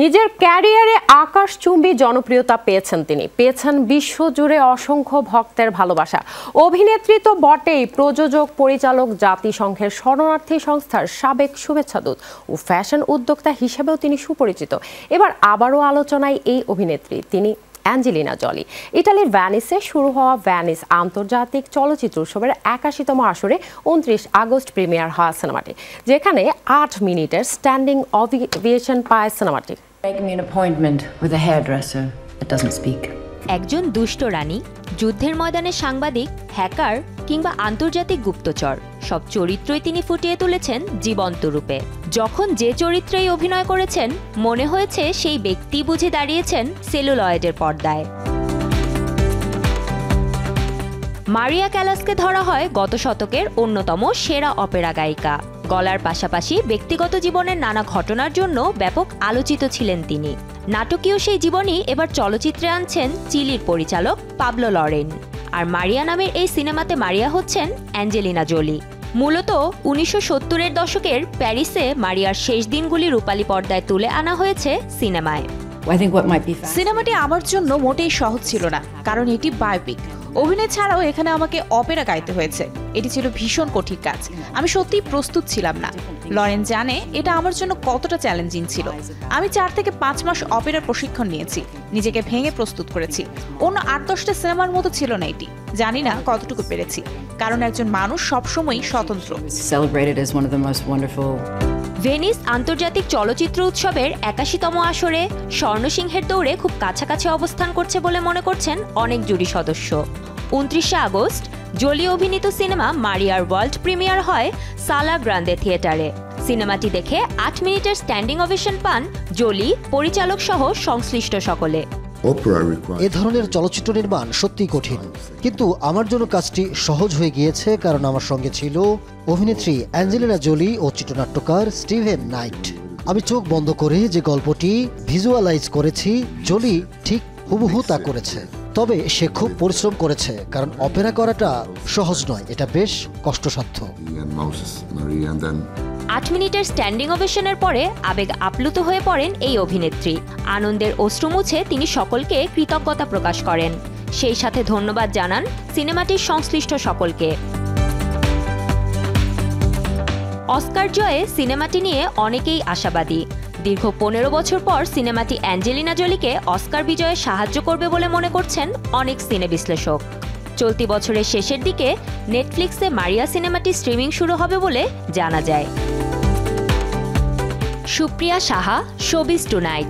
নিজের ক্যারিয়ারে আকাশচুম্বী জনপ্রিয়তা পেয়েছেন তিনি, পেয়েছেন বিশ্বজুড়ে অসংখ্য ভক্তের ভালোবাসা। অভিনেত্রী তো বটেই, প্রযোজক, পরিচালক, জাতিসংঘের শরণার্থী সংস্থার সাবেক শুভেচ্ছাদূত ও ফ্যাশন উদ্যোক্তা হিসেবেও তিনি সুপরিচিত। এবার আবারও আলোচনায় এই অভিনেত্রী, তিনি অ্যাঞ্জেলিনা জলি। ইটালির ভ্যানিসে শুরু হওয়া ভ্যানিস আন্তর্জাতিক চলচ্চিত্র উৎসবের ৮১তম আসরে ২৯ আগস্ট প্রিমিয়ার হয় সিনেমাটি, যেখানে ৮ মিনিটের স্ট্যান্ডিং ওভিয়েশন পায় সিনেমাটি। একজন দুষ্ট রানী, যুদ্ধের ময়দানে সাংবাদিক, হ্যাকার কিংবা আন্তর্জাতিক গুপ্তচর, সব চরিত্রই তিনি ফুটিয়ে তুলেছেন জীবন্ত রূপে। যখন যে চরিত্রেই অভিনয় করেছেন, মনে হয়েছে সেই ব্যক্তি বুঝে দাঁড়িয়েছেন সেলুলয়েডের পর্দায়। মারিয়া ক্যালাসকে ধরা হয় গত শতকের অন্যতম সেরা অপেরা গায়িকা। গলার পাশাপাশি ব্যক্তিগত জীবনের নানা ঘটনার জন্য ব্যাপক আলোচিত ছিলেন তিনি। নাটকীয় সেই জীবনই এবার চলচ্চিত্রে আনছেন চিলির পরিচালক পাবলো লরেন। আর মারিয়া নামের এই সিনেমাতে মারিয়া হচ্ছেন অ্যাঞ্জেলিনা জোলি। মূলত ১৯৭০-এর দশকের প্যারিসে মারিয়ার শেষ দিনগুলি রূপালী পর্দায় তুলে আনা হয়েছে সিনেমায়। সিনেমাটি আমার জন্য মোটেই সহজ ছিল না, কারণ এটি বায়োপিক। অভিনয় ছাড়াও এখানে আমাকে অপেরা গাইতে হয়েছে। এটি ছিল ভীষণ কঠিন কাজ, আমি সত্যিই প্রস্তুত ছিলাম না। লরেন জানে এটা আমার জন্য কতটা চ্যালেঞ্জিং ছিল। আমি ৪ থেকে ৫ মাস অপেরার প্রশিক্ষণ নিয়েছি, নিজেকে ভেঙে প্রস্তুত করেছি। অন্য ৮-১০টা সিনেমার মতো ছিল না এটি। জানি না কতটুকু পেরেছি, কারণ একজন মানুষ সবসময়ই স্বতন্ত্র। ভেনিস আন্তর্জাতিক চলচ্চিত্র উৎসবের ৮১তম আসরে স্বর্ণসিংহের দৌড়ে খুব কাছাকাছি অবস্থান করছে বলে মনে করছেন অনেক জুরি সদস্য। ২৯শে আগস্ট জোলি অভিনীত সিনেমা মারিয়ার ওয়ার্ল্ড প্রিমিয়ার হয় সালা গ্রান্দে থিয়েটারে। সিনেমাটি দেখে ৮ মিনিটের স্ট্যান্ডিং ওভেশন পান জোলি, পরিচালক সহ সংশ্লিষ্ট সকলে। এ ধরনের চলচ্চিত্র নির্মাণ সত্যিই কঠিন, কিন্তু আমার জন্য কাজটি সহজ হয়ে গিয়েছে, কারণ আমার সঙ্গে ছিল অভিনেত্রী অ্যাঞ্জেলিনা জোলি ও চিত্রনাট্যকার স্টিভেন নাইট। আমি চোখ বন্ধ করে যে গল্পটি ভিজুয়ালাইজ করেছি, জোলি ঠিক হুবহু তা করেছে। তবে সে খুব পরিশ্রম করেছে, কারণ অপেরা করাটা সহজ নয়, এটা বেশ কষ্টসাধ্য। ৮ মিনিটের স্ট্যান্ডিং ওভেশনের পরে আবেগ আপ্লুত হয়ে পড়েন এই অভিনেত্রী। আনন্দের অশ্রু মুছে তিনি সকলকে কৃতজ্ঞতা প্রকাশ করেন। সেই সাথে ধন্যবাদ জানান সিনেমাটির সংশ্লিষ্ট সকলকে। অস্কার জয়ে সিনেমাটি নিয়ে অনেকেই আশাবাদী। দীর্ঘ ১৫ বছর পর সিনেমাটি অ্যাঞ্জেলিনা জোলিকে অস্কার বিজয়ে সাহায্য করবে বলে মনে করছেন অনেক সিনে বিশ্লেষক। চলতি বছরের শেষের দিকে নেটফ্লিক্সে মারিয়া সিনেমাটি স্ট্রিমিং শুরু হবে বলে জানা যায়। Supriya Saha, showbiz tonight.